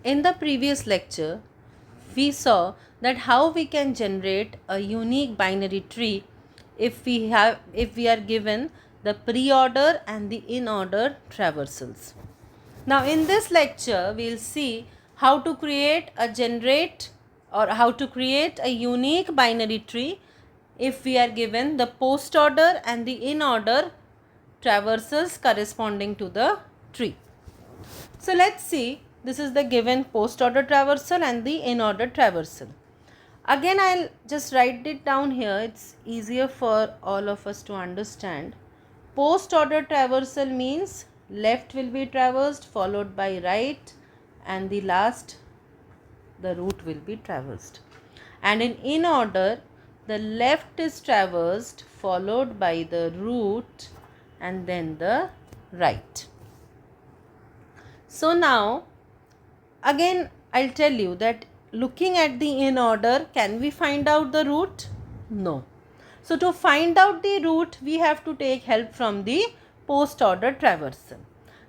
In the previous lecture, we saw that how we can generate a unique binary tree if we are given the pre-order and the in-order traversals. Now in this lecture, we'll see how to create a unique binary tree if we are given the post order and the in order traversals corresponding to the tree. So let's see, this is the given post order traversal and the in order traversal. Again, I'll just write it down here, it's easier for all of us to understand. Post order traversal means left will be traversed followed by right, and the last the root will be traversed. And in order, the left is traversed followed by the root and then the right. So now again I'll tell you that looking at the in order, can we find out the root? No. So to find out the root, we have to take help from the post order traversal.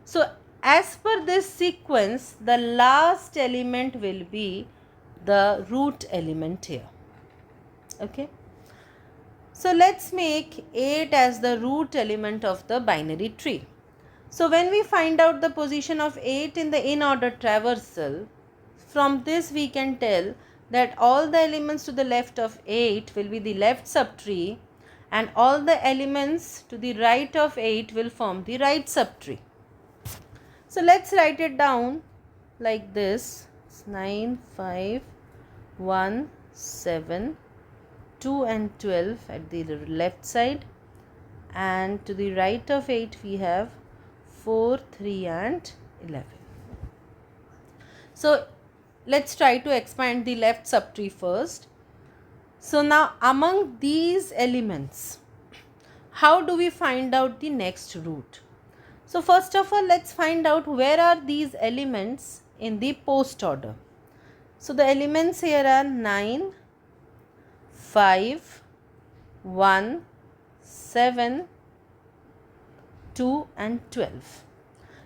So as per this sequence, the last element will be the root element here. Okay. So let's make 8 as the root element of the binary tree. So when we find out the position of 8 in the in order traversal, from this we can tell that all the elements to the left of 8 will be the left subtree and all the elements to the right of 8 will form the right subtree. So let's write it down like this. It's 9, 5, 1, 7, 2 and 12 at the left side, and to the right of 8 we have 4, 3 and 11. So let's try to expand the left subtree first. So now among these elements, how do we find out the next root? So first of all, let's find out where are these elements in the post order. So the elements here are 9, 5, 1, 7, 2 and 12.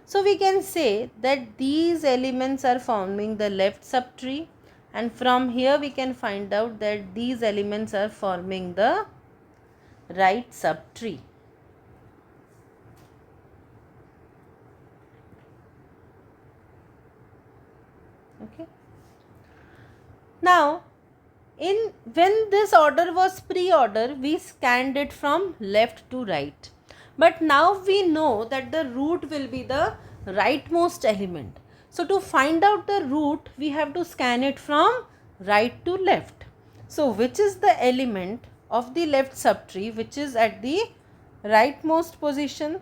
So we can say that these elements are forming the left subtree, and from here we can find out that these elements are forming the right subtree. Okay. Now when this order was pre-order, we scanned it from left to right. But now we know that the root will be the rightmost element. So to find out the root, we have to scan it from right to left. So which is the element of the left subtree which is at the rightmost position?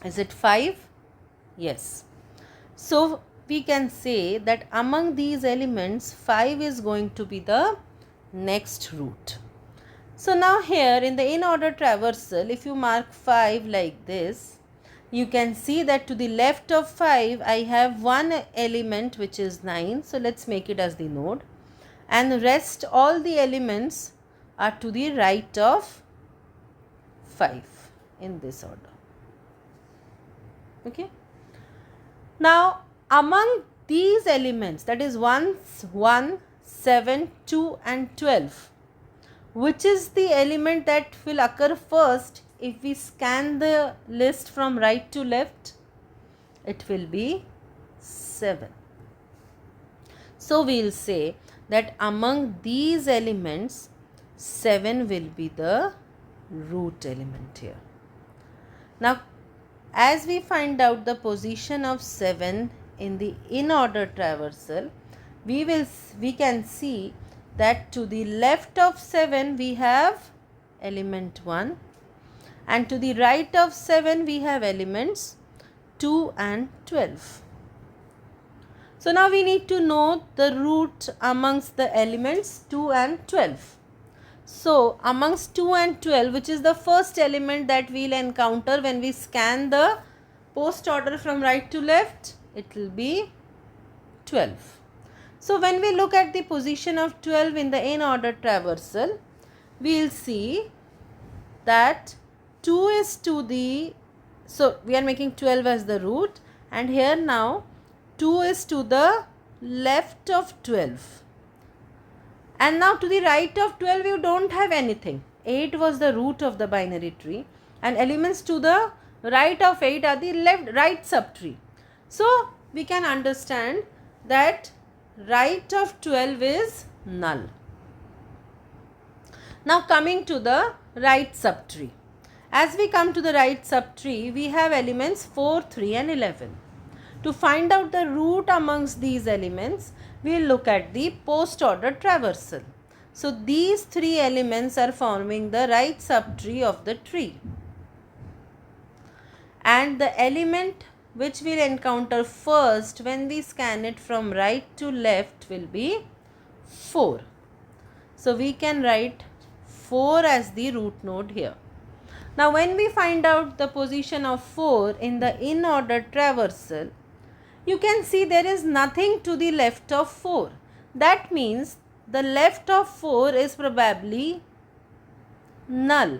Is it 5? Yes. So we can say that among these elements, 5 is going to be the next root. So now here in the in order traversal, if you mark 5 like this, you can see that to the left of 5 I have one element which is 9. So let's make it as the node, and rest all the elements are to the right of 5 in this order. Okay. Now among these elements, that is 1, 7, 2 and 12, which is the element that will occur first if we scan the list from right to left? It will be 7. So we will say that among these elements, 7 will be the root element here. Now as we find out the position of 7 in the in order traversal, we can see that to the left of 7 we have element 1, and to the right of 7 we have elements 2 and 12. So now we need to know the root amongst the elements 2 and 12. So amongst 2 and 12, which is the first element that we will encounter when we scan the post order from right to left? It will be 12. So when we look at the position of 12 in the in order traversal, we will see that 2 is to the, so we are making 12 as the root, and here now 2 is to the left of 12. And now to the right of 12 you don't have anything. 8 was the root of the binary tree, and elements to the right of 8 are the right subtree. So we can understand that right of 12 is null. Now coming to the right subtree. As we come to the right subtree, we have elements 4, 3 and 11. To find out the root amongst these elements, we will look at the post-order traversal. So these three elements are forming the right subtree of the tree. And the element which we will encounter first when we scan it from right to left will be 4. So we can write 4 as the root node here. Now when we find out the position of 4 in the in-order traversal, you can see there is nothing to the left of 4. That means the left of 4 is probably null.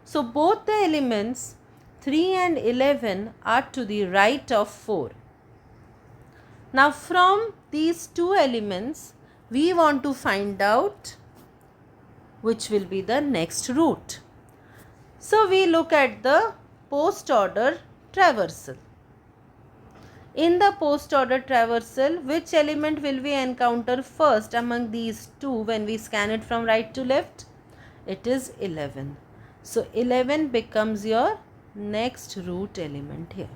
So both the elements 3 and 11 are to the right of 4. Now from these two elements, we want to find out which will be the next root. So we look at the post-order traversal. In the post-order traversal, which element will we encounter first among these two when we scan it from right to left? It is 11. So 11 becomes your next root element here.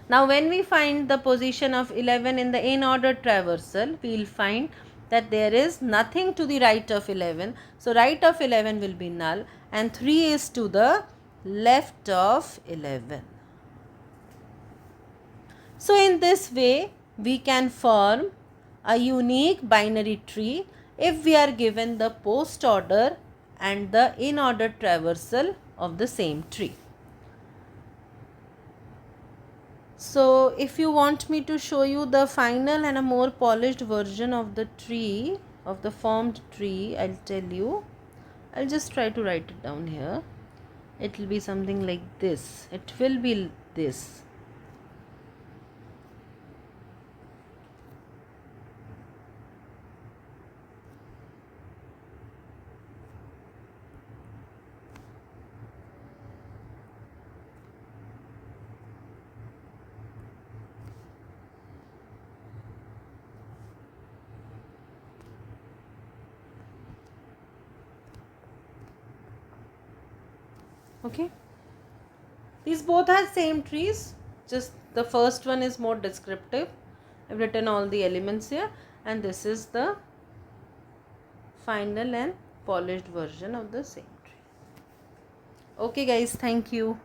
Now when we find the position of 11 in the in-order traversal, we will find that there is nothing to the right of 11. So right of 11 will be null and 3 is to the left of 11. So in this way, we can form a unique binary tree if we are given the post order and the in order traversal of the same tree. So if you want me to show you the final and a more polished version of the tree, of the formed tree, I'll tell you. I'll just try to write it down here. It will be something like this. It will be this. Okay, these both are same trees, just the first one is more descriptive. I've written all the elements here, and this is the final and polished version of the same tree. Okay guys, thank you.